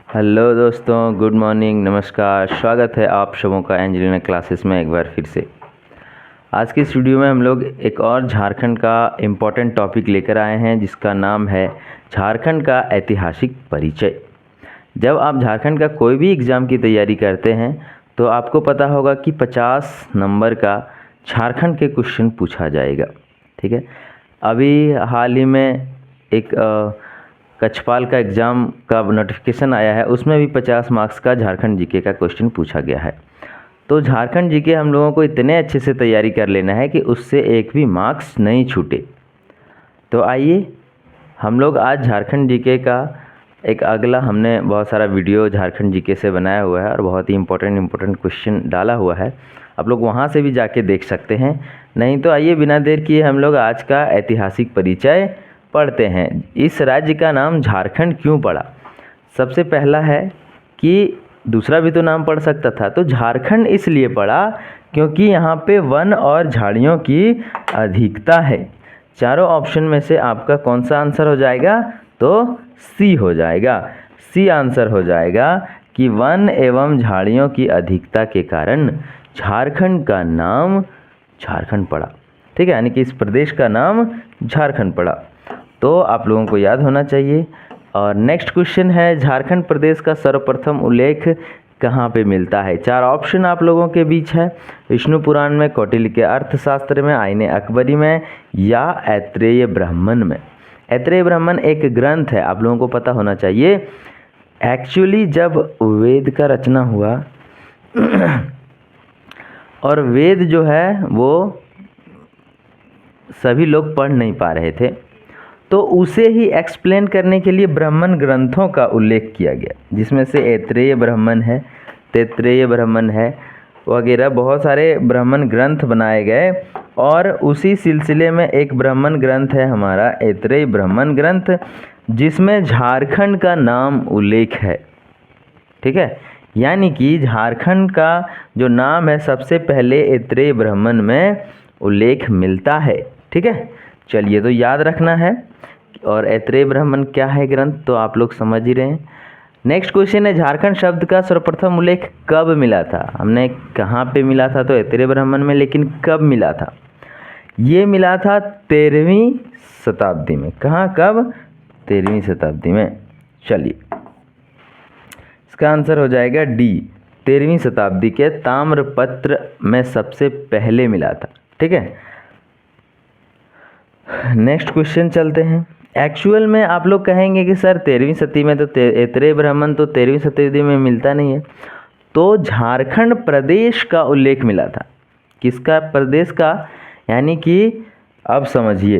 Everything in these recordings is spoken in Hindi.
हेलो दोस्तों, गुड मॉर्निंग, नमस्कार। स्वागत है आप सबों का एंजेलिना क्लासेस में एक बार फिर से। आज की इस वीडियो में हम लोग एक और झारखंड का इम्पोर्टेंट टॉपिक लेकर आए हैं जिसका नाम है झारखंड का ऐतिहासिक परिचय। जब आप झारखंड का कोई भी एग्ज़ाम की तैयारी करते हैं तो आपको पता होगा कि 50 नंबर का झारखंड के क्वेश्चन पूछा जाएगा। ठीक है, अभी हाल ही में एक कक्षपाल का एग्ज़ाम का नोटिफिकेशन आया है, उसमें भी 50 मार्क्स का झारखंड जीके का क्वेश्चन पूछा गया है। तो झारखंड जीके हम लोगों को इतने अच्छे से तैयारी कर लेना है कि उससे एक भी मार्क्स नहीं छूटे। तो आइए हम लोग आज झारखंड जीके का एक अगला हमने बहुत सारा वीडियो झारखंड जीके से बनाया हुआ है और बहुत ही इम्पोर्टेंट क्वेश्चन डाला हुआ है। आप लोग वहाँ से भी जाके देख सकते हैं। नहीं तो आइए बिना देर किए हम लोग आज का ऐतिहासिक परिचय पढ़ते हैं। इस राज्य का नाम झारखंड क्यों पड़ा? सबसे पहला है कि दूसरा भी तो नाम पड़ सकता था, तो झारखंड इसलिए पड़ा क्योंकि यहाँ पे वन और झाड़ियों की अधिकता है। चारों ऑप्शन में से आपका कौन सा आंसर हो जाएगा? तो सी हो जाएगा। सी आंसर हो जाएगा कि वन एवं झाड़ियों की अधिकता के कारण झारखंड का नाम झारखंड पड़ा। ठीक है, यानी कि इस प्रदेश का नाम झारखंड पड़ा। तो आप लोगों को याद होना चाहिए। और नेक्स्ट क्वेश्चन है, झारखंड प्रदेश का सर्वप्रथम उल्लेख कहाँ पे मिलता है? चार ऑप्शन आप लोगों के बीच है। विष्णु पुराण में, कौटिल्य के अर्थशास्त्र में, आईने अकबरी में या ऐत्रेय ब्राह्मण में। ऐत्रेय ब्राह्मण एक ग्रंथ है, आप लोगों को पता होना चाहिए। एक्चुअली जब वेद का रचना हुआ और वेद जो है वो सभी लोग पढ़ नहीं पा रहे थे, तो उसे ही एक्सप्लेन करने के लिए ब्राह्मण ग्रंथों का उल्लेख किया गया, जिसमें से ऐत्रेय ब्राह्मण है, तैत्रेय ब्राह्मण है वगैरह बहुत सारे ब्राह्मण ग्रंथ बनाए गए। और उसी सिलसिले में एक ब्राह्मण ग्रंथ है हमारा ऐत्रेय ब्राह्मण ग्रंथ, जिसमें झारखंड का नाम उल्लेख है। ठीक है, यानी कि झारखंड का जो नाम है सबसे पहले ऐत्रेय ब्राह्मण में उल्लेख मिलता है। ठीक है, चलिए तो याद रखना है। और ऐत्रेय ब्राह्मण क्या है ग्रंथ, तो आप लोग समझ ही रहे हैं। नेक्स्ट क्वेश्चन है, झारखंड शब्द का सर्वप्रथम उल्लेख कब मिला था? हमने कहाँ पे मिला था? तो ऐत्रेय ब्राह्मण में, लेकिन कब मिला था? ये मिला था 13वीं शताब्दी में। कहाँ, कब? 13वीं शताब्दी में। चलिए इसका आंसर हो जाएगा डी, 13वीं शताब्दी के ताम्रपत्र में सबसे पहले मिला था। ठीक है, नेक्स्ट क्वेश्चन चलते हैं। एक्चुअल में आप लोग कहेंगे कि सर 13वीं शताब्दी में तो ऐत्रेय ब्राह्मण तो 13वीं शताब्दी में मिलता नहीं है। तो झारखंड प्रदेश का उल्लेख मिला था। किसका? प्रदेश का। यानी कि अब समझिए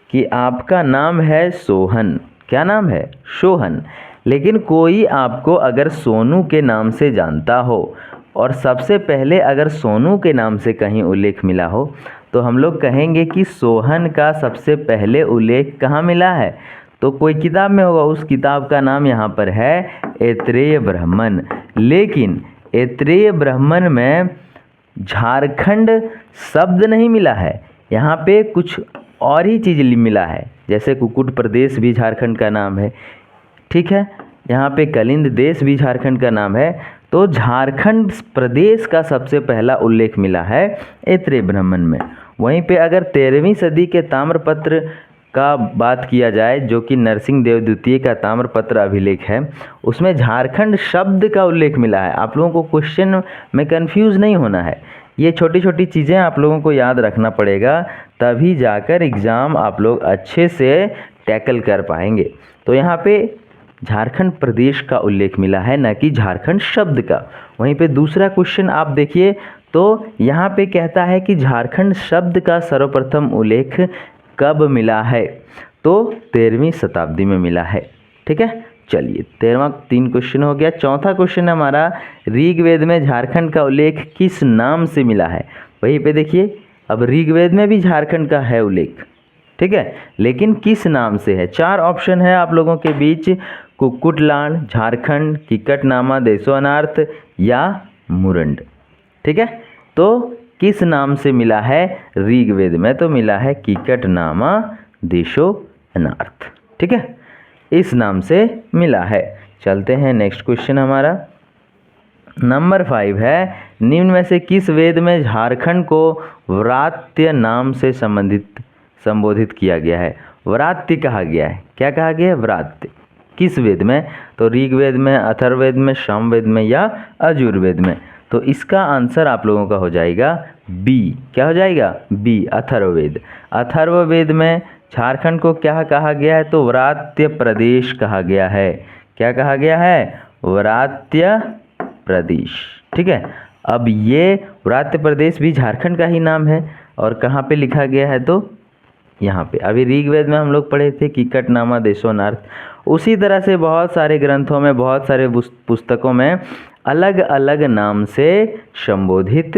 कि आपका नाम है सोहन। क्या नाम है? सोहन। लेकिन कोई आपको अगर सोनू के नाम से जानता हो और सबसे पहले अगर सोनू के नाम से कहीं उल्लेख मिला हो, तो हम लोग कहेंगे कि सोहन का सबसे पहले उल्लेख कहाँ मिला है? तो कोई किताब में होगा, उस किताब का नाम यहाँ पर है ऐत्रेय ब्राह्मण। लेकिन ऐत्रेय ब्राह्मण में झारखंड शब्द नहीं मिला है, यहाँ पे कुछ और ही चीज़ मिला है। जैसे कुकुट प्रदेश भी झारखंड का नाम है। ठीक है, यहाँ पे कलिंद देश भी झारखंड का नाम है। तो झारखंड प्रदेश का सबसे पहला उल्लेख मिला है ऐत्रेय ब्राह्मण में। वहीं पे अगर 13वीं सदी के ताम्रपत्र का बात किया जाए, जो कि नरसिंह देव द्वितीय का ताम्रपत्र अभिलेख है, उसमें झारखंड शब्द का उल्लेख मिला है। आप लोगों को क्वेश्चन में कंफ्यूज नहीं होना है। ये छोटी छोटी चीज़ें आप लोगों को याद रखना पड़ेगा, तभी जाकर एग्ज़ाम आप लोग अच्छे से टैकल कर पाएंगे। तो यहाँ पे झारखंड प्रदेश का उल्लेख मिला है, न कि झारखंड शब्द का। वहीं पे दूसरा क्वेश्चन आप देखिए, तो यहाँ पे कहता है कि झारखंड शब्द का सर्वप्रथम उल्लेख कब मिला है? तो 13वीं शताब्दी में मिला है। ठीक है, चलिए 3 क्वेश्चन हो गया। चौथा क्वेश्चन हमारा, ऋग्वेद में झारखंड का उल्लेख किस नाम से मिला है? वहीं पे देखिए, अब ऋग्वेद में भी झारखंड का है उल्लेख। ठीक है, लेकिन किस नाम से है? 4 ऑप्शन है आप लोगों के बीच, कुक्कुटलांड, झारखंड, किकटनामा, देशोनार्थ या मुरंड। ठीक है, तो किस नाम से मिला है? ऋग्वेद में तो मिला है किकटनामा देशोनार्थ। ठीक है, इस नाम से मिला है। चलते हैं नेक्स्ट क्वेश्चन हमारा नंबर 5 है, निम्न में से किस वेद में झारखंड को व्रात्य नाम से संबोधित किया गया है? व्रात्य कहा गया है, क्या कहा गया है? व्रात्य। किस वेद में? तो ऋग्वेद में, अथर्ववेद में, सामवेद में या यजुर्वेद में? तो इसका आंसर आप लोगों का हो जाएगा बी। क्या हो जाएगा? बी, अथर्ववेद। अथर्ववेद में झारखंड को क्या कहा गया है? तो व्रात्य प्रदेश कहा गया है। क्या कहा गया है? व्रात्य प्रदेश। ठीक है। अब ये व्रात्य प्रदेश भी झारखंड का ही नाम है और कहाँ पे लिखा गया है? तो यहाँ पे। अभी ऋग्वेद में हम लोग पढ़े थे कीकटनामा देशोनार्थ। उसी तरह से बहुत सारे ग्रंथों में, बहुत सारे पुस्तकों में अलग अलग नाम से संबोधित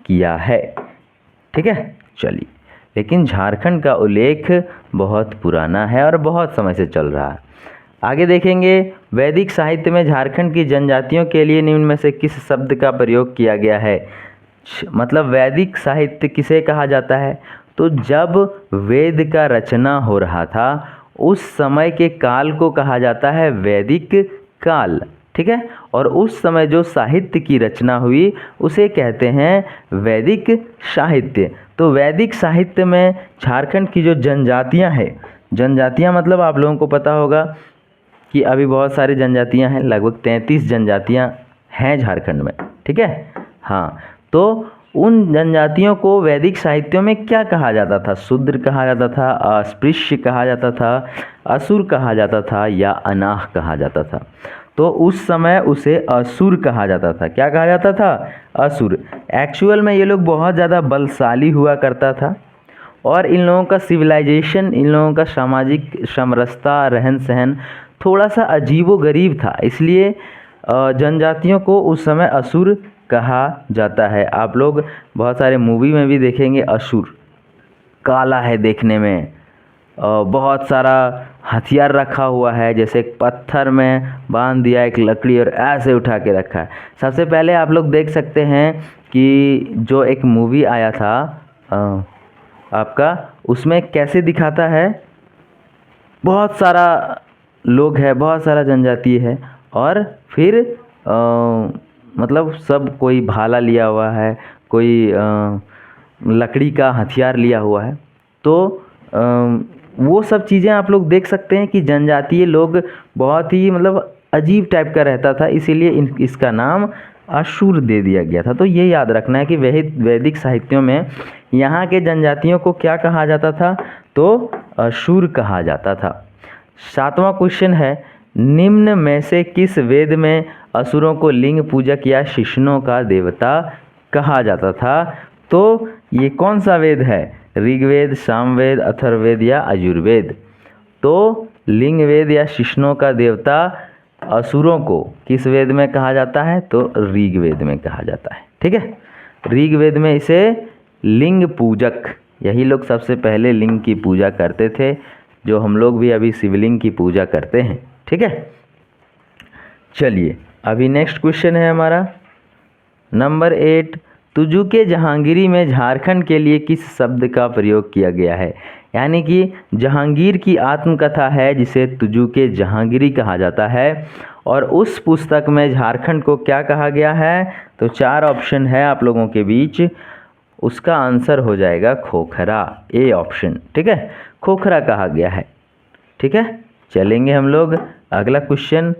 किया है। ठीक है, चलिए। लेकिन झारखंड का उल्लेख बहुत पुराना है और बहुत समय से चल रहा है। आगे देखेंगे, वैदिक साहित्य में झारखंड की जनजातियों के लिए निम्न में से किस शब्द का प्रयोग किया गया है? मतलब वैदिक साहित्य किसे कहा जाता है? तो जब वेद का रचना हो रहा था उस समय के काल को कहा जाता है वैदिक काल। ठीक है। और उस समय जो साहित्य की रचना हुई उसे कहते हैं वैदिक साहित्य। तो वैदिक साहित्य में झारखंड की जो जनजातियां हैं, जनजातियां मतलब आप लोगों को पता होगा कि अभी बहुत सारी जनजातियां हैं, लगभग 33 जनजातियां हैं झारखंड में। ठीक है। हाँ, तो उन जनजातियों को वैदिक साहित्यों में क्या कहा जाता था? शूद्र कहा जाता था, अस्पृश्य कहा जाता था, असुर कहा जाता था या अनाह कहा जाता था? तो उस समय उसे असुर कहा जाता था। क्या कहा जाता था? असुर। एक्चुअल में ये लोग बहुत ज़्यादा बलशाली हुआ करता था और इन लोगों का सिविलाइजेशन, इन लोगों का सामाजिक समरसता, रहन सहन थोड़ा सा अजीबोगरीब था, इसलिए जनजातियों को उस समय असुर कहा जाता है। आप लोग बहुत सारे मूवी में भी देखेंगे असुर काला है देखने में, बहुत सारा हथियार रखा हुआ है, जैसे एक पत्थर में बांध दिया एक लकड़ी और ऐसे उठा के रखा है। सबसे पहले आप लोग देख सकते हैं कि जो एक मूवी आया था आपका, उसमें कैसे दिखाता है, बहुत सारा लोग है, बहुत सारा जनजाति है और फिर मतलब सब कोई भाला लिया हुआ है, कोई लकड़ी का हथियार लिया हुआ है। तो वो सब चीज़ें आप लोग देख सकते हैं कि जनजातीय लोग बहुत ही मतलब अजीब टाइप का रहता था, इसीलिए इसका नाम असुर दे दिया गया था। तो ये याद रखना है कि वैदिक साहित्यों में यहाँ के जनजातियों को क्या कहा जाता था? तो असुर कहा जाता था। 7वां क्वेश्चन है, निम्न में से किस वेद में असुरों को लिंग पूजक या शिष्णों का देवता कहा जाता था? तो ये कौन सा वेद है? ऋग्वेद, सामवेद, अथर्ववेद या यजुर्वेद? तो लिंग वेद या शिष्णों का देवता असुरों को किस वेद में कहा जाता है? तो ऋग्वेद में कहा जाता है। ठीक है। ऋग्वेद में इसे लिंग पूजक, यही लोग सबसे पहले लिंग की पूजा करते थे, जो हम लोग भी अभी शिवलिंग की पूजा करते हैं। ठीक है। चलिए, अभी नेक्स्ट क्वेश्चन है हमारा नंबर 8, तुजुके जहांगीरी में झारखंड के लिए किस शब्द का प्रयोग किया गया है? यानी कि जहांगीर की आत्मकथा है जिसे तुजुके जहांगीरी कहा जाता है और उस पुस्तक में झारखंड को क्या कहा गया है? तो 4 ऑप्शन है आप लोगों के बीच, उसका आंसर हो जाएगा खोखरा, ए ऑप्शन। ठीक है, खोखरा कहा गया है। ठीक है। चलेंगे हम लोग अगला क्वेश्चन,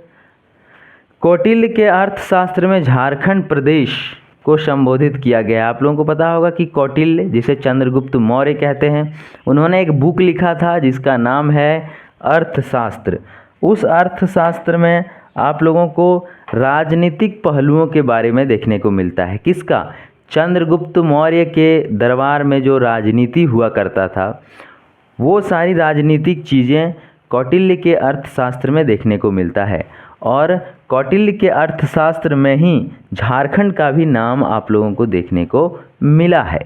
कौटिल्य के अर्थशास्त्र में झारखंड प्रदेश को संबोधित किया गया है। आप लोगों को पता होगा कि कौटिल्य, जिसे चंद्रगुप्त मौर्य कहते हैं, उन्होंने एक बुक लिखा था जिसका नाम है अर्थशास्त्र। उस अर्थशास्त्र में आप लोगों को राजनीतिक पहलुओं के बारे में देखने को मिलता है। किसका? चंद्रगुप्त मौर्य के दरबार में जो राजनीति हुआ करता था, वो सारी राजनीतिक चीज़ें कौटिल्य के अर्थशास्त्र में देखने को मिलता है और कौटिल्य के अर्थशास्त्र में ही झारखंड का भी नाम आप लोगों को देखने को मिला है।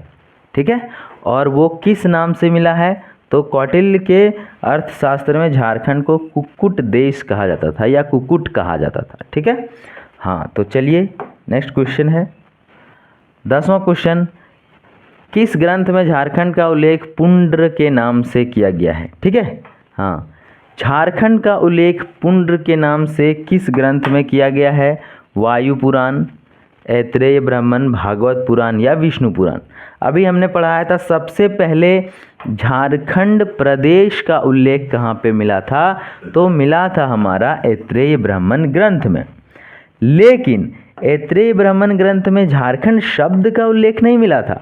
ठीक है। और वो किस नाम से मिला है? तो कौटिल्य के अर्थशास्त्र में झारखंड को कुक्कुट देश कहा जाता था या कुक्कुट कहा जाता था। ठीक है। हाँ, तो चलिए नेक्स्ट क्वेश्चन है 10वां क्वेश्चन, किस ग्रंथ में झारखंड का उल्लेख पुंड्र के नाम से किया गया है? ठीक है। हाँ, झारखंड का उल्लेख पुंड्र के नाम से किस ग्रंथ में किया गया है? वायु पुराण, ऐत्रेय ब्राह्मण, भागवत पुराण या विष्णु पुराण? अभी हमने पढ़ाया था सबसे पहले झारखंड प्रदेश का उल्लेख कहाँ पे मिला था? तो मिला था हमारा ऐत्रेय ब्राह्मण ग्रंथ में। लेकिन ऐत्रेय ब्राह्मण ग्रंथ में झारखंड शब्द का उल्लेख नहीं मिला था,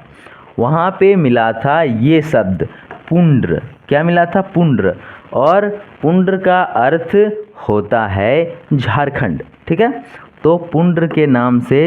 वहाँ पे मिला था ये शब्द पुंड्र। क्या मिला था? पुंड्र। और पुंड्र का अर्थ होता है झारखंड, ठीक है। तो पुंड्र के नाम से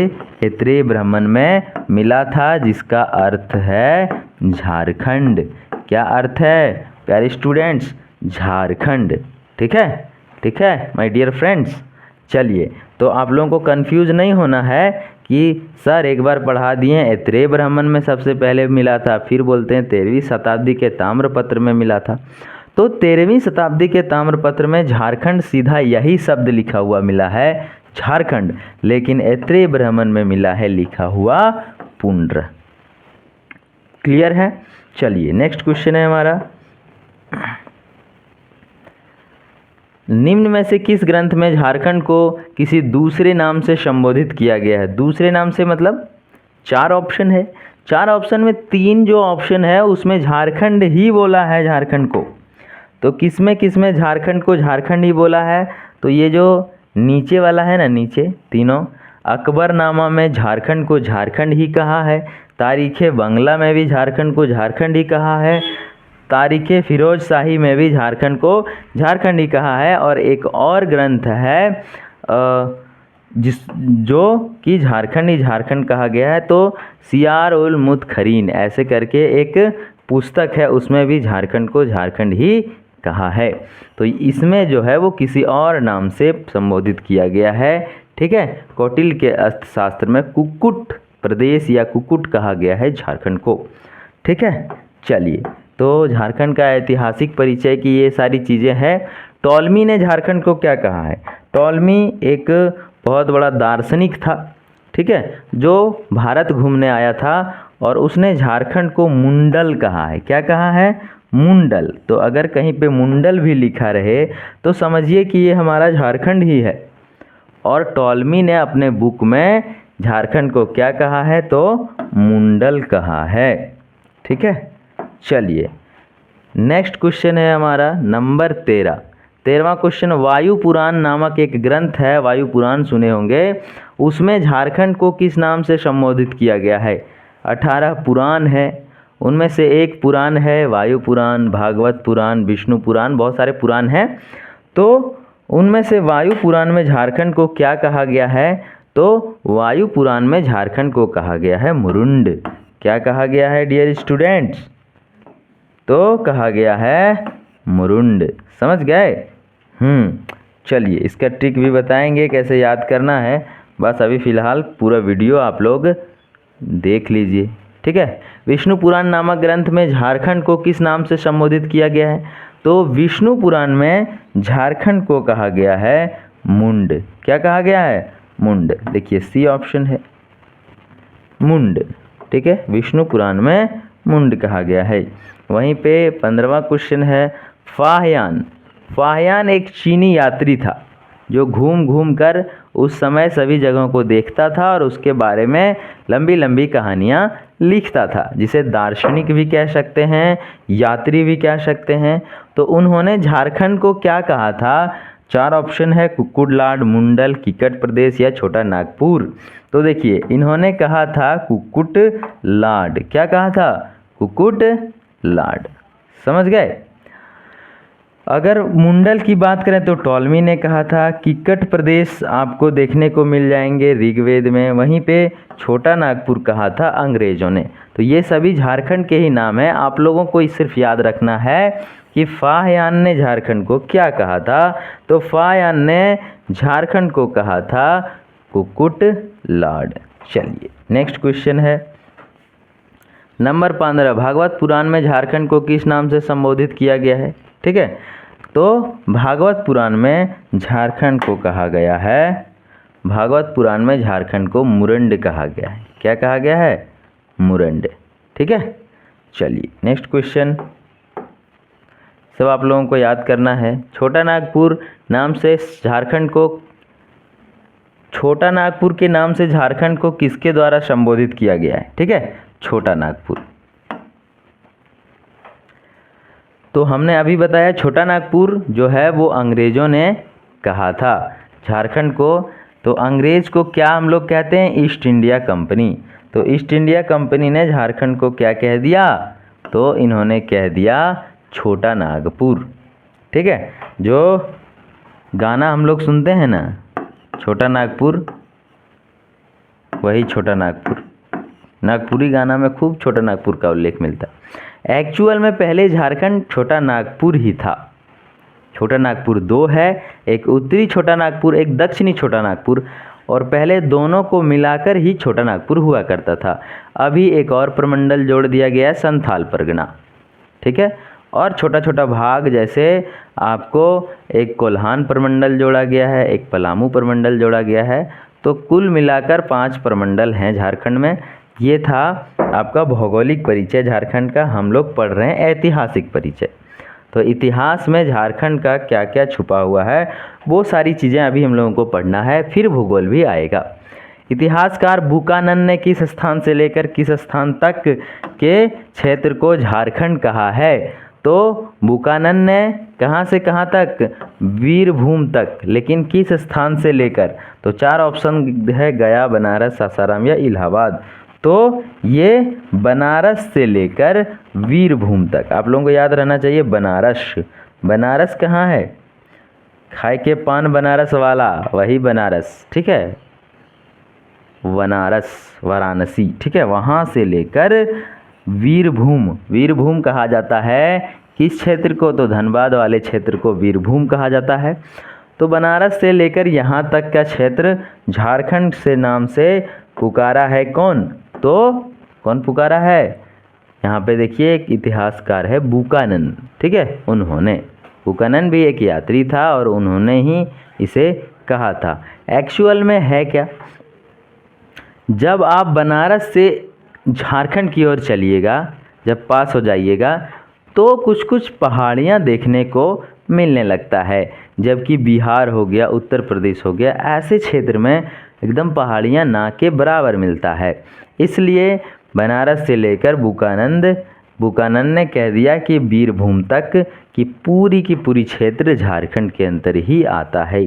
ऐत्रेय ब्राह्मण में मिला था, जिसका अर्थ है झारखंड। क्या अर्थ है प्यारे स्टूडेंट्स? झारखंड। ठीक है, ठीक है माय डियर फ्रेंड्स। चलिए, तो आप लोगों को कंफ्यूज नहीं होना है कि सर एक बार पढ़ा दिए ऐत्रेय ब्राह्मण में सबसे पहले मिला था, फिर बोलते हैं 13वीं शताब्दी के ताम्रपत्र में मिला था। तो 13वीं शताब्दी के ताम्रपत्र में झारखंड सीधा यही शब्द लिखा हुआ मिला है, झारखंड। लेकिन ऐत्रेय ब्राह्मण में मिला है लिखा हुआ पुंड्र। क्लियर है? चलिए नेक्स्ट क्वेश्चन है हमारा, निम्न में से किस ग्रंथ में झारखंड को किसी दूसरे नाम से संबोधित किया गया है? दूसरे नाम से मतलब 4 ऑप्शन है, 4 ऑप्शन में 3 जो ऑप्शन है उसमें झारखंड ही बोला है झारखंड को। तो किसमें किसमें झारखंड को झारखंड ही बोला है? तो ये जो नीचे वाला है ना, नीचे तीनों, अकबरनामा में झारखंड को झारखंड ही कहा है, तारीख़ बंगला में भी झारखंड को झारखंड ही कहा है, तारीख़ फिरोज शाही में भी झारखंड को झारखंड ही कहा है, और एक और ग्रंथ है जो कि झारखंड ही झारखंड कहा गया है। तो सियार उल मुतखरीन ऐसे करके एक पुस्तक है, उसमें भी झारखंड को झारखंड ही कहा है। तो इसमें जो है वो किसी और नाम से संबोधित किया गया है, ठीक है। कौटिल्य के अर्थशास्त्र में कुक्कुट प्रदेश या कुक्कुट कहा गया है झारखंड को, ठीक है। चलिए, तो झारखंड का ऐतिहासिक परिचय की ये सारी चीज़ें हैं। टॉलमी ने झारखंड को क्या कहा है? टॉलमी एक बहुत बड़ा दार्शनिक था, ठीक है, जो भारत घूमने आया था, और उसने झारखंड को मुंडल कहा है। क्या कहा है? मुंडल। तो अगर कहीं पे मुंडल भी लिखा रहे तो समझिए कि ये हमारा झारखंड ही है। और टॉलमी ने अपने बुक में झारखंड को क्या कहा है? तो मुंडल कहा है, ठीक है। चलिए नेक्स्ट क्वेश्चन है हमारा नंबर 13वां क्वेश्चन, वायु पुराण नामक एक ग्रंथ है, वायु पुराण सुने होंगे, उसमें झारखंड को किस नाम से संबोधित किया गया है? 18 पुराण है, उनमें से एक पुराण है वायु पुराण, भागवत पुराण, विष्णु पुराण, बहुत सारे पुराण हैं। तो उनमें से वायु पुराण में झारखंड को क्या कहा गया है? तो वायु पुराण में झारखंड को कहा गया है मुरुंड। क्या कहा गया है डियर स्टूडेंट्स? तो कहा गया है मुरुंड। समझ गए? चलिए, इसका ट्रिक भी बताएंगे कैसे याद करना है, बस अभी फ़िलहाल पूरा वीडियो आप लोग देख लीजिए, ठीक है। विष्णु पुराण नामक ग्रंथ में झारखंड को किस नाम से संबोधित किया गया है? तो विष्णु पुराण में झारखंड को कहा गया है मुंड। क्या कहा गया है? मुंड। देखिए सी ऑप्शन है, मुंड, ठीक है। विष्णु पुराण में मुंड कहा गया है। वहीं पे 15वां क्वेश्चन है, फाहयान। फाहयान एक चीनी यात्री था जो घूम घूम कर उस समय सभी जगहों को देखता था और उसके बारे में लंबी लंबी कहानियाँ लिखता था, जिसे दार्शनिक भी कह सकते हैं, यात्री भी कह सकते हैं। तो उन्होंने झारखंड को क्या कहा था? 4 ऑप्शन है, कुक्कुटलाड, मुंडल, किकट प्रदेश या छोटा नागपुर। तो देखिए इन्होंने कहा था कुक्कुटलाड। क्या कहा था? कुक्कुटलाड। समझ गए? अगर मुंडल की बात करें तो टॉलमी ने कहा था, किकट प्रदेश आपको देखने को मिल जाएंगे ऋग्वेद में, वहीं पे छोटा नागपुर कहा था अंग्रेजों ने। तो ये सभी झारखंड के ही नाम हैं। आप लोगों को सिर्फ याद रखना है कि फाहयान ने झारखंड को क्या कहा था। तो फाहयान ने झारखंड को कहा था कुक्कुटलाड। चलिए नेक्स्ट क्वेश्चन है नंबर 15, भागवत पुराण में झारखंड को किस नाम से संबोधित किया गया है? ठीक है, तो भागवत पुराण में झारखंड को कहा गया है, भागवत पुराण में झारखंड को मुरंड कहा गया है। क्या कहा गया है? मुरंड। ठीक है, चलिए नेक्स्ट क्वेश्चन, सब आप लोगों को याद करना है। छोटा नागपुर नाम से झारखंड को, छोटा नागपुर के नाम से झारखंड को किसके द्वारा संबोधित किया गया है? ठीक है, छोटा नागपुर। तो हमने अभी बताया छोटा नागपुर जो है वो अंग्रेज़ों ने कहा था झारखंड को। तो अंग्रेज़ को क्या हम लोग कहते हैं? East India company. तो ईस्ट इंडिया कंपनी ने झारखंड को क्या कह दिया? तो इन्होंने कह दिया छोटा नागपुर। ठीक है, जो गाना हम लोग सुनते हैं ना, छोटा नागपुर, वही छोटा नागपुर। नागपुरी गाना में खूब छोटा नागपुर का उल्लेख मिलता है। एक्चुअल में पहले झारखंड छोटा नागपुर ही था। छोटा नागपुर दो है, एक उत्तरी छोटा नागपुर, एक दक्षिणी छोटा नागपुर, और पहले दोनों को मिलाकर ही छोटा नागपुर हुआ करता था। अभी एक और प्रमंडल जोड़ दिया गया है, संथाल परगना। ठीक है, और छोटा छोटा भाग, जैसे आपको एक कोल्हान प्रमंडल जोड़ा गया है, एक पलामू प्रमंडल जोड़ा गया है। तो कुल मिलाकर 5 प्रमंडल हैं झारखंड में। ये था आपका भौगोलिक परिचय झारखंड का। हम लोग पढ़ रहे हैं ऐतिहासिक परिचय। तो इतिहास में झारखंड का क्या क्या छुपा हुआ है वो सारी चीज़ें अभी हम लोगों को पढ़ना है, फिर भूगोल भी आएगा। इतिहासकार बुकानन ने किस स्थान से लेकर किस स्थान तक के क्षेत्र को झारखंड कहा है? तो बुकानन ने कहाँ से कहाँ तक? वीरभूम तक। लेकिन किस स्थान से लेकर? तो 4 ऑप्शन है, गया, बनारस, सासाराम या इलाहाबाद। तो ये बनारस से लेकर वीरभूम तक। आप लोगों को याद रहना चाहिए बनारस। बनारस कहाँ है? खाए के पान बनारस वाला, वही बनारस। ठीक है, बनारस, वाराणसी। ठीक है, वहाँ से लेकर वीरभूम, वीरभूम कहा जाता है किस क्षेत्र को? तो धनबाद वाले क्षेत्र को वीरभूम कहा जाता है। तो बनारस से लेकर यहाँ तक का क्षेत्र झारखंड से नाम से पुकारा है कौन? तो कौन पुकारा है? यहाँ पे देखिए एक इतिहासकार है बुकानन। ठीक है, उन्होंने, बुकानन भी एक यात्री था और उन्होंने ही इसे कहा था। एक्चुअल में है क्या? जब आप बनारस से झारखंड की ओर चलिएगा, जब पास हो जाइएगा, तो कुछ कुछ पहाड़ियाँ देखने को मिलने लगता है। जबकि बिहार हो गया, उत्तर प्रदेश हो गया, ऐसे क्षेत्र में एकदम पहाड़ियाँ ना के बराबर मिलता है। इसलिए बनारस से लेकर बुकानन ने कह दिया कि वीरभूम तक की पूरी क्षेत्र झारखंड के अंदर ही आता है।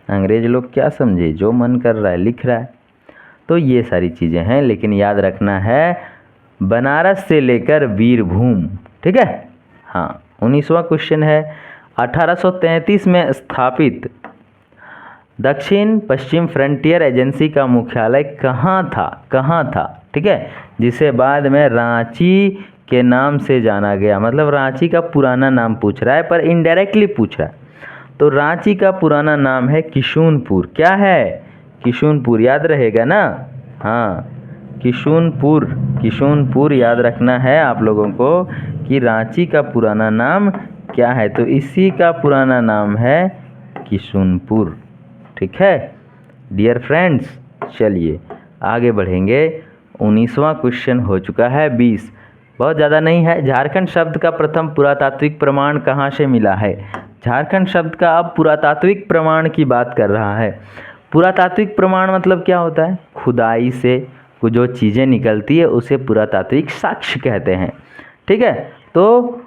अंग्रेज लोग क्या समझे, जो मन कर रहा है लिख रहा है। तो ये सारी चीज़ें हैं, लेकिन याद रखना है बनारस से लेकर वीरभूम। ठीक है, हाँ। 19वां क्वेश्चन है, 1833 में स्थापित दक्षिण पश्चिम फ्रंटियर एजेंसी का मुख्यालय कहाँ था? ठीक है, जिसे बाद में रांची के नाम से जाना गया। मतलब रांची का पुराना नाम पूछ रहा है, पर इनडायरेक्टली पूछ रहा है। तो रांची का पुराना नाम है किशुनपुर। क्या है? किशुनपुर, याद रहेगा ना? हाँ, किशुनपुर याद रखना है आप लोगों को कि रांची का पुराना नाम क्या है। तो इसी का पुराना नाम है किशुनपुर। ठीक है डियर फ्रेंड्स, चलिए आगे बढ़ेंगे। 19वां क्वेश्चन हो चुका है 20, बहुत ज़्यादा नहीं है। झारखंड शब्द का प्रथम पुरातात्विक प्रमाण कहाँ से मिला है? झारखंड शब्द का अब पुरातात्विक प्रमाण की बात कर रहा है। पुरातात्विक प्रमाण मतलब क्या होता है? खुदाई से जो चीज़ें निकलती है उसे पुरातात्विक साक्ष्य कहते हैं। ठीक है, तो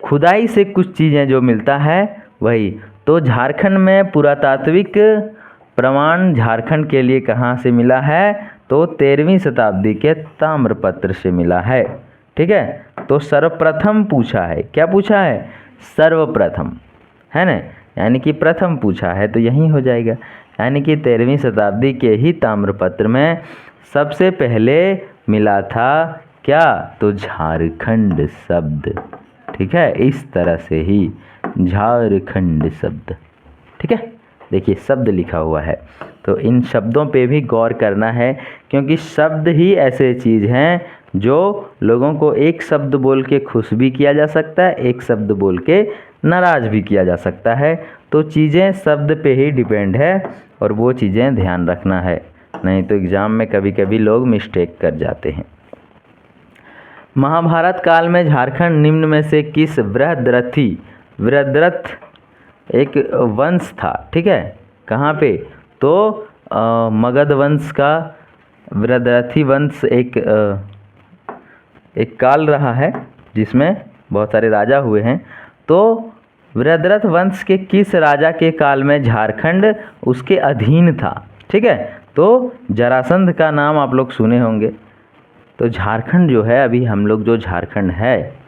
खुदाई से कुछ चीज़ें जो मिलता है वही। तो झारखंड में पुरातात्विक प्रमाण झारखंड के लिए कहाँ से मिला है? तो 13वीं शताब्दी के ताम्रपत्र से मिला है। ठीक है, तो सर्वप्रथम पूछा है। क्या पूछा है? सर्वप्रथम, है ना, यानी कि प्रथम पूछा है, तो यही हो जाएगा। यानी कि 13वीं शताब्दी के ही ताम्रपत्र में सबसे पहले मिला था क्या? तो झारखंड शब्द। ठीक है, इस तरह से ही झारखंड शब्द। ठीक है, देखिए शब्द लिखा हुआ है, तो इन शब्दों पे भी गौर करना है, क्योंकि शब्द ही ऐसे चीज़ हैं जो लोगों को एक शब्द बोल के खुश भी किया जा सकता है, एक शब्द बोल के नाराज़ भी किया जा सकता है। तो चीज़ें शब्द पे ही डिपेंड है, और वो चीज़ें ध्यान रखना है, नहीं तो एग्ज़ाम में कभी कभी लोग मिस्टेक कर जाते हैं। महाभारत काल में झारखंड निम्न में से किस बृहद्रथी वृद्धरथ एक वंश था, ठीक है। कहाँ पे? तो मगध वंश का वृद्धरथी वंश एक काल रहा है जिसमें बहुत सारे राजा हुए हैं। तो वृद्धरथ वंश के किस राजा के काल में झारखंड उसके अधीन था, ठीक है। तो जरासंध का नाम आप लोग सुने होंगे। तो झारखंड जो है, अभी हम लोग जो झारखंड है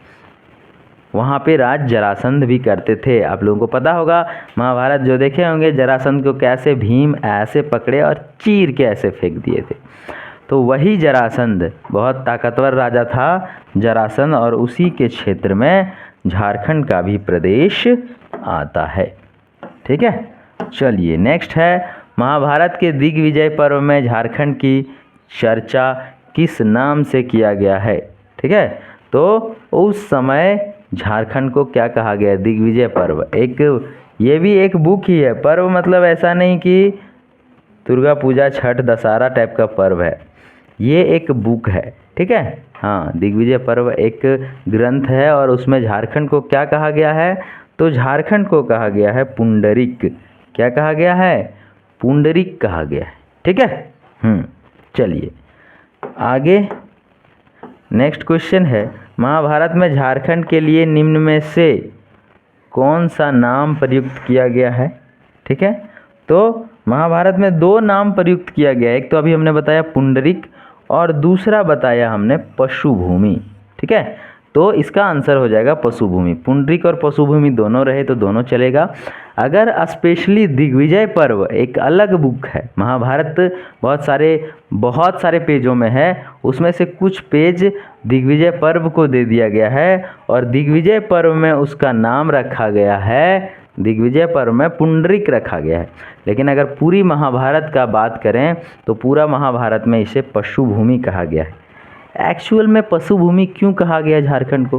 वहाँ पे राज जरासंध भी करते थे। आप लोगों को पता होगा, महाभारत जो देखे होंगे, जरासंध को कैसे भीम ऐसे पकड़े और चीर के ऐसे फेंक दिए थे। तो वही जरासंध बहुत ताकतवर राजा था जरासंध, और उसी के क्षेत्र में झारखंड का भी प्रदेश आता है, ठीक है। चलिए नेक्स्ट है, महाभारत के दिग्विजय पर्व में झारखंड की चर्चा किस नाम से किया गया है, ठीक है। तो उस समय झारखंड को क्या कहा गया है? दिग्विजय पर्व। ये भी एक बुक ही है। पर्व मतलब ऐसा नहीं कि दुर्गा पूजा, छठ, दशहरा टाइप का पर्व है, ये एक बुक है, ठीक है। हाँ, दिग्विजय पर्व एक ग्रंथ है और उसमें झारखंड को क्या कहा गया है? तो झारखंड को कहा गया है पुंडरिक। क्या कहा गया है? पुंडरिक कहा गया है, ठीक है। चलिए आगे नेक्स्ट क्वेश्चन है, महाभारत में झारखंड के लिए निम्न में से कौन सा नाम प्रयुक्त किया गया है, ठीक है। तो महाभारत में दो नाम प्रयुक्त किया गया है, एक तो अभी हमने बताया पुंडरिक और दूसरा बताया हमने पशुभूमि, ठीक है। तो इसका आंसर हो जाएगा पशुभूमि। पुंडरिक और पशुभूमि दोनों रहे तो दोनों चलेगा। अगर स्पेशली दिग्विजय पर्व एक अलग बुक है, महाभारत बहुत सारे पेजों में है, उसमें से कुछ पेज दिग्विजय पर्व को दे दिया गया है और दिग्विजय पर्व में उसका नाम रखा गया है, दिग्विजय पर्व में पुंडरिक रखा गया है। लेकिन अगर पूरी महाभारत का बात करें तो पूरा महाभारत में इसे पशुभूमि कहा गया है। एक्चुअल में पशुभूमि क्यों कहा गया झारखंड को?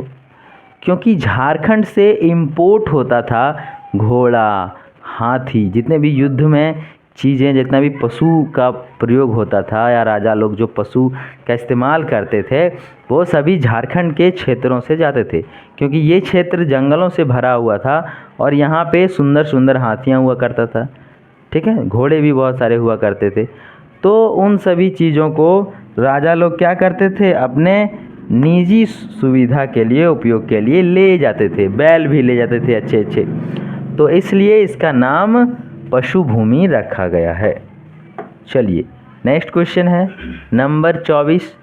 क्योंकि झारखंड से इम्पोर्ट होता था घोड़ा, हाथी, जितने भी युद्ध में चीज़ें, जितना भी पशु का प्रयोग होता था या राजा लोग जो पशु का इस्तेमाल करते थे, वो सभी झारखंड के क्षेत्रों से जाते थे। क्योंकि ये क्षेत्र जंगलों से भरा हुआ था और यहाँ पे सुंदर सुंदर हाथियाँ हुआ करता था, ठीक है। घोड़े भी बहुत सारे हुआ करते थे। तो उन सभी चीज़ों को राजा लोग क्या करते थे? अपने निजी सुविधा के लिए, उपयोग के लिए ले जाते थे। बैल भी ले जाते थे अच्छे अच्छे। तो इसलिए इसका नाम पशुभूमि रखा गया है। चलिए नेक्स्ट क्वेश्चन है नंबर 24।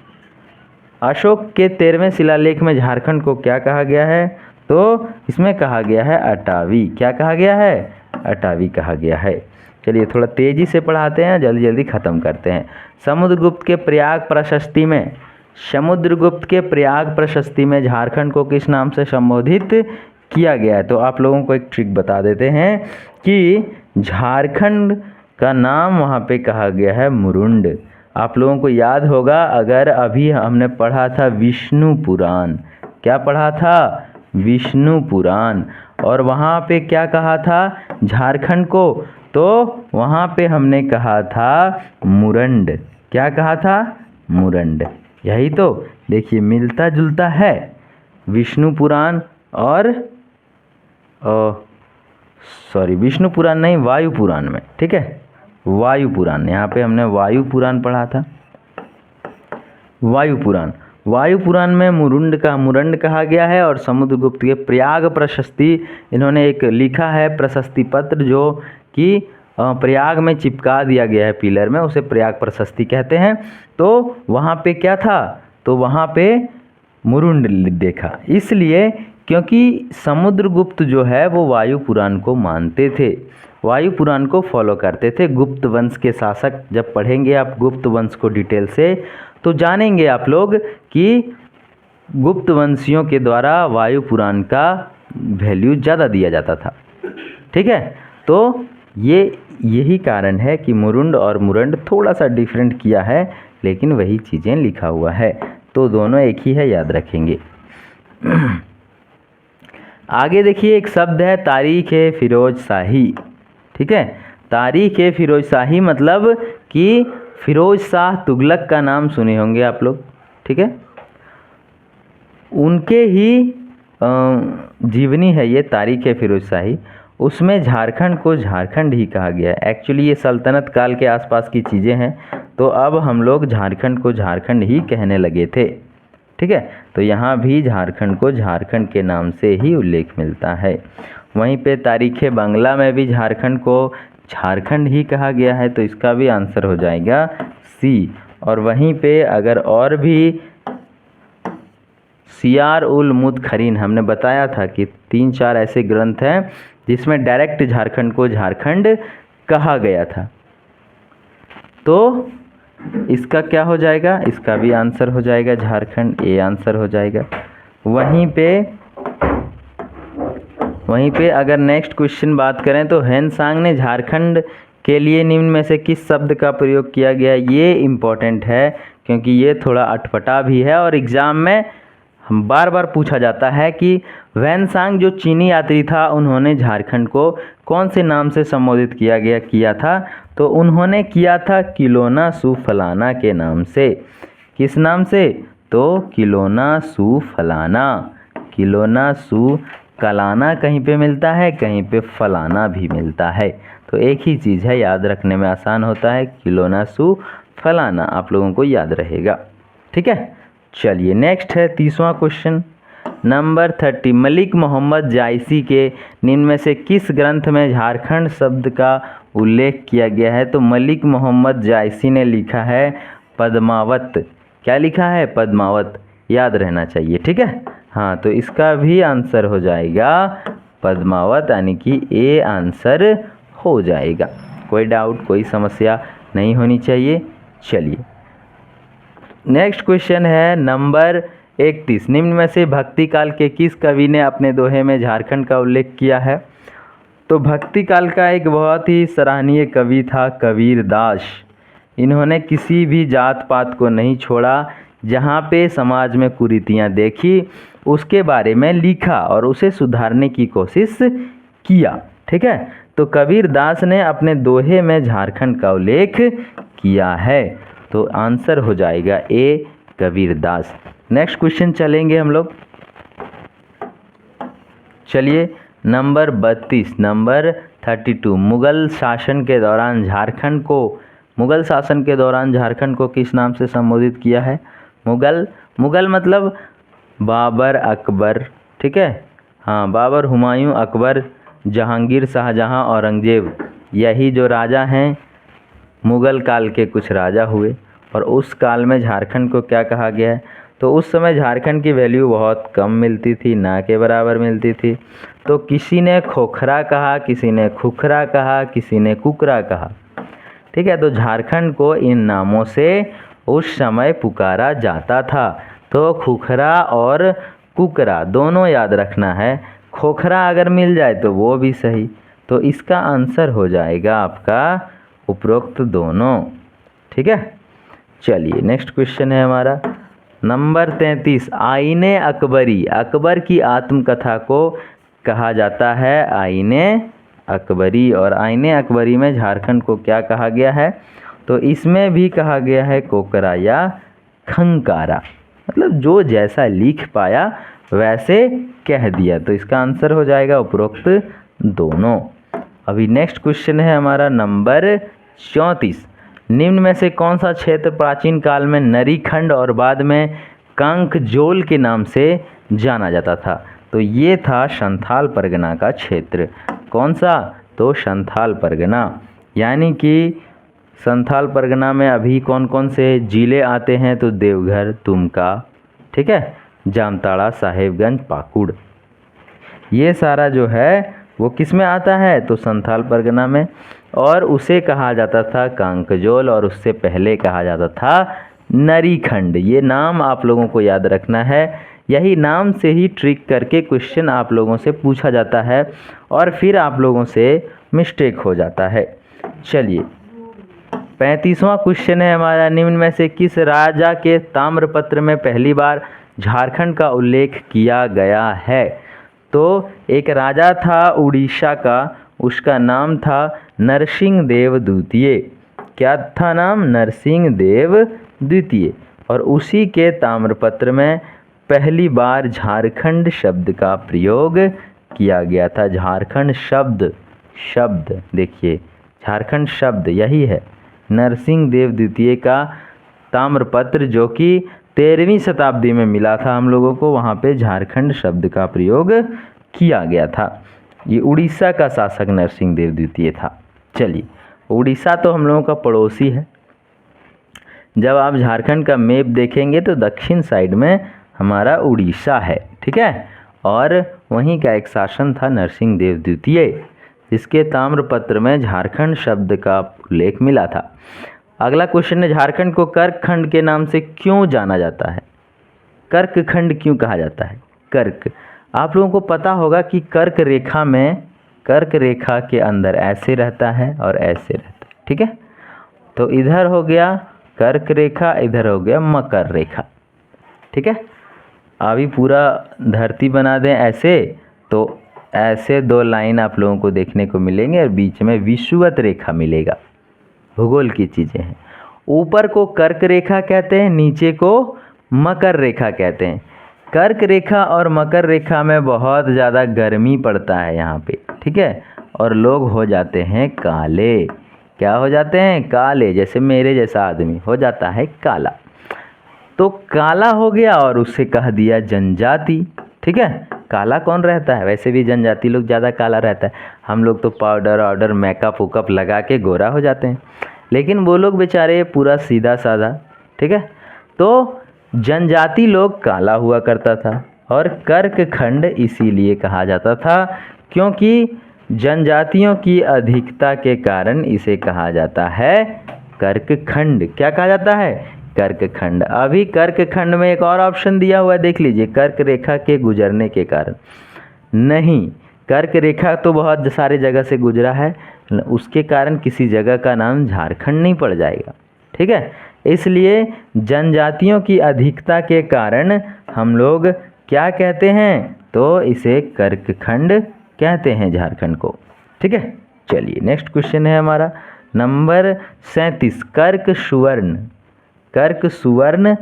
अशोक के 13वें शिलालेख में झारखंड को क्या कहा गया है? तो इसमें कहा गया है अटावी। क्या कहा गया है? अटावी कहा गया है। चलिए थोड़ा तेज़ी से पढ़ाते हैं, जल्दी जल्दी ख़त्म करते हैं। समुद्रगुप्त के प्रयाग प्रशस्ति में झारखंड को किस नाम से संबोधित किया गया है? तो आप लोगों को एक ट्रिक बता देते हैं कि झारखंड का नाम वहाँ पे कहा गया है मुरुंड। आप लोगों को याद होगा, अगर अभी हमने पढ़ा था विष्णु पुराण। क्या पढ़ा था? विष्णु पुराण। और वहाँ पे क्या कहा था झारखंड को? तो वहाँ पे हमने कहा था मुरंड। क्या कहा था? मुरंड। यही तो देखिए मिलता जुलता है विष्णु पुराण और विष्णु पुराण नहीं, वायु पुराण में, ठीक है। वायु पुराण, यहाँ पे हमने वायु पुराण पढ़ा था। वायु पुराण में मुरंड कहा गया है। और समुद्रगुप्त के प्रयाग प्रशस्ति इन्होंने एक लिखा है प्रशस्ति पत्र, जो कि प्रयाग में चिपका दिया गया है पिलर में, उसे प्रयाग प्रशस्ति कहते हैं। तो वहाँ पे क्या था? तो वहाँ पे मुरुंड देखा, इसलिए क्योंकि समुद्रगुप्त जो है वो वायु पुराण को मानते थे, वायु पुराण को फॉलो करते थे। गुप्त वंश के शासक, जब पढ़ेंगे आप गुप्त वंश को डिटेल से तो जानेंगे आप लोग कि गुप्त वंशियों के द्वारा वायु पुराण का वैल्यू ज़्यादा दिया जाता था, ठीक है। तो यही कारण है कि मुरुंड और मुरंड थोड़ा सा डिफरेंट किया है, लेकिन वही चीज़ें लिखा हुआ है। तो दोनों एक ही है, याद रखेंगे। आगे देखिए एक शब्द है तारीख ए फिरोज शाही, ठीक है। तारीख ए फिरोज शाही मतलब कि फिरोज शाह तुगलक का नाम सुने होंगे आप लोग, ठीक है। उनके ही जीवनी है, ये तारीख है फिरोज शाही, उसमें झारखंड को झारखंड ही कहा गया है। एक्चुअली ये सल्तनत काल के आसपास की चीज़ें हैं, तो अब हम लोग झारखंड को झारखंड ही कहने लगे थे। ठीक है, तो यहाँ भी झारखंड को झारखंड के नाम से ही उल्लेख मिलता है। वहीं पे तारीख़ बांग्ला में भी झारखंड को झारखंड ही कहा गया है, तो इसका भी आंसर हो जाएगा सी। और वहीं पे अगर और भी सियार उल मुदखरीन, हमने बताया था कि 3-4 ऐसे ग्रंथ हैं जिसमें डायरेक्ट झारखंड को झारखंड कहा गया था, तो इसका क्या हो जाएगा, इसका भी आंसर हो जाएगा झारखंड, ए आंसर हो जाएगा। वहीं पे अगर नेक्स्ट क्वेश्चन बात करें तो ह्वेनसांग ने झारखंड के लिए निम्न में से किस शब्द का प्रयोग किया गया, ये इम्पोर्टेंट है क्योंकि ये थोड़ा अटपटा भी है और एग्ज़ाम में हम बार बार पूछा जाता है कि ह्वेनसांग जो चीनी यात्री था उन्होंने झारखंड को कौन से नाम से संबोधित किया था, तो उन्होंने किया था किलोना सु फलाना के नाम से। किस नाम से, तो किलोना सु फलाना। किलोना सु कलाना कहीं पे मिलता है, कहीं पे फलाना भी मिलता है, तो एक ही चीज़ है, याद रखने में आसान होता है, किलोना सु फलाना आप लोगों को याद रहेगा। ठीक है, चलिए नेक्स्ट है 30वां क्वेश्चन नंबर 30। मलिक मोहम्मद जायसी के निम्न में से किस ग्रंथ में झारखंड शब्द का उल्लेख किया गया है, तो मलिक मोहम्मद जायसी ने लिखा है पद्मावत। क्या लिखा है, पद्मावत, याद रहना चाहिए। ठीक है, हाँ, तो इसका भी आंसर हो जाएगा पद्मावत, यानी कि ए आंसर हो जाएगा। कोई डाउट, कोई समस्या नहीं होनी चाहिए। चलिए नेक्स्ट क्वेश्चन है नंबर 31। निम्न में से भक्ति काल के किस कवि ने अपने दोहे में झारखंड का उल्लेख किया है, तो भक्ति काल का एक बहुत ही सराहनीय कवि था कबीर दास। इन्होंने किसी भी जात पात को नहीं छोड़ा, जहाँ पे समाज में कुरीतियाँ देखी उसके बारे में लिखा और उसे सुधारने की कोशिश किया। ठीक है, तो कबीर दास ने अपने दोहे में झारखंड का उल्लेख किया है, तो आंसर हो जाएगा ए कबीर दास। नेक्स्ट क्वेश्चन चलेंगे हम लोग। चलिए नंबर 32, नंबर 32। मुगल शासन के दौरान झारखंड को किस नाम से संबोधित किया है। मुगल मतलब बाबर, अकबर। ठीक है, हाँ, बाबर, हुमायूं, अकबर, जहांगीर, शाहजहां, औरंगजेब, यही जो राजा हैं मुगल काल के कुछ राजा हुए। और उस काल में झारखंड को क्या कहा गया है, तो उस समय झारखंड की वैल्यू बहुत कम मिलती थी, ना के बराबर मिलती थी। तो किसी ने खोखरा कहा, किसी ने खुखरा कहा, किसी ने कुकरा कहा। ठीक है, तो झारखंड को इन नामों से उस समय पुकारा जाता था। तो खुखरा और कुकरा दोनों याद रखना है, खोखरा अगर मिल जाए तो वो भी सही। तो इसका आंसर हो जाएगा आपका उपरोक्त दोनों। ठीक है, चलिए नेक्स्ट क्वेश्चन है हमारा नंबर 33। आईने अकबरी, अकबर की आत्मकथा को कहा जाता है आईने अकबरी। और आईने अकबरी में झारखंड को क्या कहा गया है, तो इसमें भी कहा गया है कोकरा या खंकारा, मतलब जो जैसा लिख पाया वैसे कह दिया, तो इसका आंसर हो जाएगा उपरोक्त दोनों। अभी नेक्स्ट क्वेश्चन है हमारा नंबर 34। निम्न में से कौन सा क्षेत्र प्राचीन काल में नरीखंड और बाद में कांकजोल के नाम से जाना जाता था, तो ये था संथाल परगना का क्षेत्र। कौन सा, तो संथाल परगना, यानी कि संथाल परगना में अभी कौन कौन से जिले आते हैं, तो देवघर, दुमका, ठीक है, जामताड़ा, साहेबगंज, पाकुड़, ये सारा जो है वो किस में आता है, तो संथाल परगना में। और उसे कहा जाता था कांकजोल और उससे पहले कहा जाता था नरीखंड। ये नाम आप लोगों को याद रखना है, यही नाम से ही ट्रिक करके क्वेश्चन आप लोगों से पूछा जाता है और फिर आप लोगों से मिस्टेक हो जाता है। चलिए 35वां क्वेश्चन है हमारा, निम्न में से किस राजा के ताम्रपत्र में पहली बार झारखंड का उल्लेख किया गया है, तो एक राजा था उड़ीसा का, उसका नाम था नरसिंह देव द्वितीय। क्या था नाम, नरसिंह देव द्वितीय। और उसी के ताम्रपत्र में पहली बार झारखंड शब्द का प्रयोग किया गया था? झारखंड शब्द, शब्द देखिए, झारखंड शब्द यही है, नरसिंह देव द्वितीय का ताम्रपत्र जो कि 13वीं शताब्दी में मिला था हम लोगों को, वहाँ पे झारखंड शब्द का प्रयोग किया गया था। ये उड़ीसा का शासक नरसिंह देव द्वितीय था। चलिए, उड़ीसा तो हम लोगों का पड़ोसी है। जब आप झारखंड का मैप देखेंगे तो दक्षिण साइड में हमारा उड़ीसा है, ठीक है, और वहीं का एक शासन था नरसिंह देव द्वितीय, जिसके ताम्रपत्र में झारखंड शब्द का उल्लेख मिला था। अगला क्वेश्चन है, झारखंड को कर्क खंड के नाम से क्यों जाना जाता है? कर्क खंड क्यों कहा जाता है? कर्क, आप लोगों को पता होगा कि कर्क रेखा में, कर्क रेखा के अंदर ऐसे रहता है और ऐसे रहता है, ठीक है, तो इधर हो गया कर्क रेखा, इधर हो गया मकर रेखा, ठीक है। अभी पूरा धरती बना दें ऐसे, तो ऐसे दो लाइन आप लोगों को देखने को मिलेंगे और बीच में विषुवत रेखा मिलेगा। भूगोल की चीज़ें हैं। ऊपर को कर्क रेखा कहते हैं, नीचे को मकर रेखा कहते हैं। कर्क रेखा और मकर रेखा में बहुत ज़्यादा गर्मी पड़ता है यहाँ पे, ठीक है, और लोग हो जाते हैं काले। क्या हो जाते हैं? काले, जैसे मेरे जैसा आदमी हो जाता है काला। तो काला हो गया और उसे कह दिया जनजाति, ठीक है। काला कौन रहता है? वैसे भी जनजाति लोग ज़्यादा काला रहता है। हम लोग तो पाउडर ऑर्डर मेकअप वुकअप लगा के गोरा हो जाते हैं, लेकिन वो लोग बेचारे पूरा सीधा साधा, ठीक है। तो जनजाति लोग काला हुआ करता था और कर्क खंड इसीलिए कहा जाता था क्योंकि जनजातियों की अधिकता के कारण इसे कहा जाता है कर्क खंड। क्या कहा जाता है? कर्क खंड। अभी कर्क खंड में एक और ऑप्शन दिया हुआ है, देख लीजिए, कर्क रेखा के गुजरने के कारण। नहीं, कर्क रेखा तो बहुत सारे जगह से गुजरा है, उसके कारण किसी जगह का नाम झारखंड नहीं पड़ जाएगा, ठीक है। इसलिए जनजातियों की अधिकता के कारण हम लोग क्या कहते हैं? तो इसे कर्क खंड कहते हैं झारखंड को, ठीक है। चलिए, नेक्स्ट क्वेश्चन है हमारा नंबर 37, कर्क सुवर्ण। कर्क सुवर्ण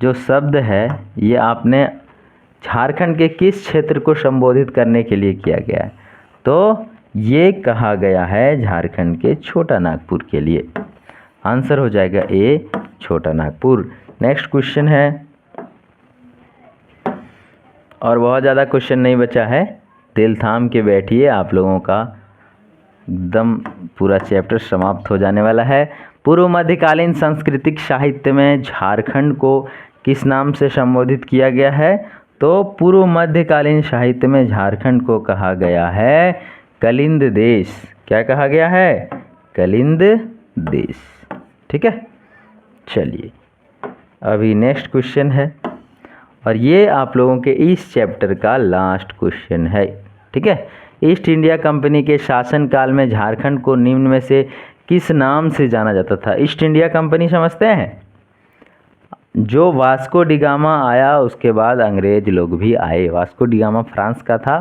जो शब्द है ये आपने झारखंड के किस क्षेत्र को संबोधित करने के लिए किया गया है? तो ये कहा गया है झारखंड के छोटा नागपुर के लिए। आंसर हो जाएगा ए, छोटा नागपुर। नेक्स्ट क्वेश्चन है, और बहुत ज़्यादा क्वेश्चन नहीं बचा है, दिल थाम के बैठिए, आप लोगों का एकदम पूरा चैप्टर समाप्त हो जाने वाला है। पूर्व मध्यकालीन सांस्कृतिक साहित्य में झारखंड को किस नाम से संबोधित किया गया है? तो पूर्व मध्यकालीन साहित्य में झारखंड को कहा गया है कलिंद देश। क्या कहा गया है? कलिंद देश, ठीक है। चलिए, अभी नेक्स्ट क्वेश्चन है और ये आप लोगों के इस चैप्टर का लास्ट क्वेश्चन है, ठीक है। ईस्ट इंडिया कंपनी के शासनकाल में झारखंड को निम्न में से किस नाम से जाना जाता था? ईस्ट इंडिया कंपनी समझते हैं? जो वास्को डिगामा आया उसके बाद अंग्रेज लोग भी आए। वास्को डिगामा फ्रांस का था,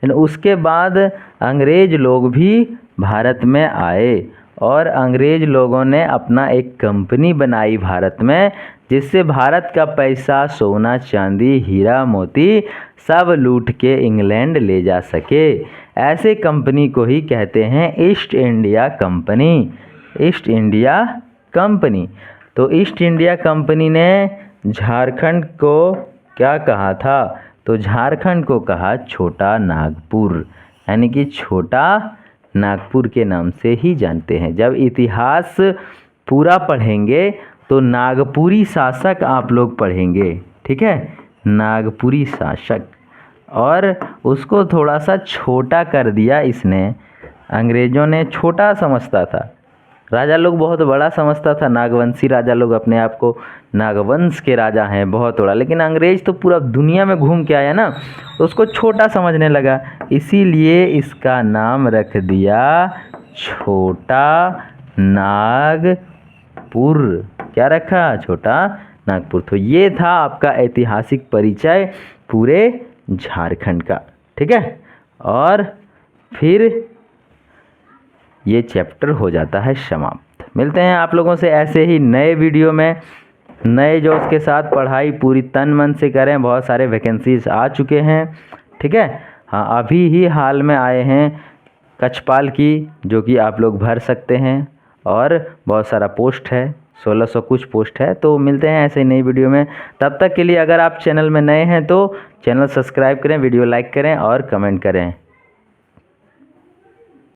लेकिन उसके बाद अंग्रेज लोग भी भारत में आए और अंग्रेज लोगों ने अपना एक कंपनी बनाई भारत में, जिससे भारत का पैसा, सोना चांदी, हीरा मोती सब लूट के इंग्लैंड ले जा सके। ऐसे कंपनी को ही कहते हैं east India company. East India company. तो ईस्ट इंडिया कंपनी ने झारखंड को क्या कहा था? तो झारखंड को कहा छोटा नागपुर, यानी कि छोटा नागपुर के नाम से ही जानते हैं। जब इतिहास पूरा पढ़ेंगे तो नागपुरी शासक आप लोग पढ़ेंगे, ठीक है, नागपुरी शासक, और उसको थोड़ा सा छोटा कर दिया इसने। अंग्रेज़ों ने छोटा समझता था, राजा लोग बहुत बड़ा समझता था, नागवंशी राजा लोग अपने आप को नागवंश के राजा हैं, बहुत बड़ा, लेकिन अंग्रेज तो पूरा दुनिया में घूम के आया ना, तो उसको छोटा समझने लगा, इसीलिए इसका नाम रख दिया छोटा नागपुर। क्या रखा? छोटा नागपुर। तो ये था आपका ऐतिहासिक परिचय पूरे झारखंड का, ठीक है। और फिर ये चैप्टर हो जाता है समाप्त। मिलते हैं आप लोगों से ऐसे ही नए वीडियो में। नए जोश के साथ पढ़ाई पूरी तन मन से करें, बहुत सारे वैकेंसीज आ चुके हैं, ठीक है। हाँ, अभी ही हाल में आए हैं कक्षपाल की, जो कि आप लोग भर सकते हैं, और बहुत सारा पोस्ट है, 1600 कुछ पोस्ट है। तो मिलते हैं ऐसे नई वीडियो में, तब तक के लिए अगर आप चैनल में नए हैं तो चैनल सब्सक्राइब करें, वीडियो लाइक करें और कमेंट करें।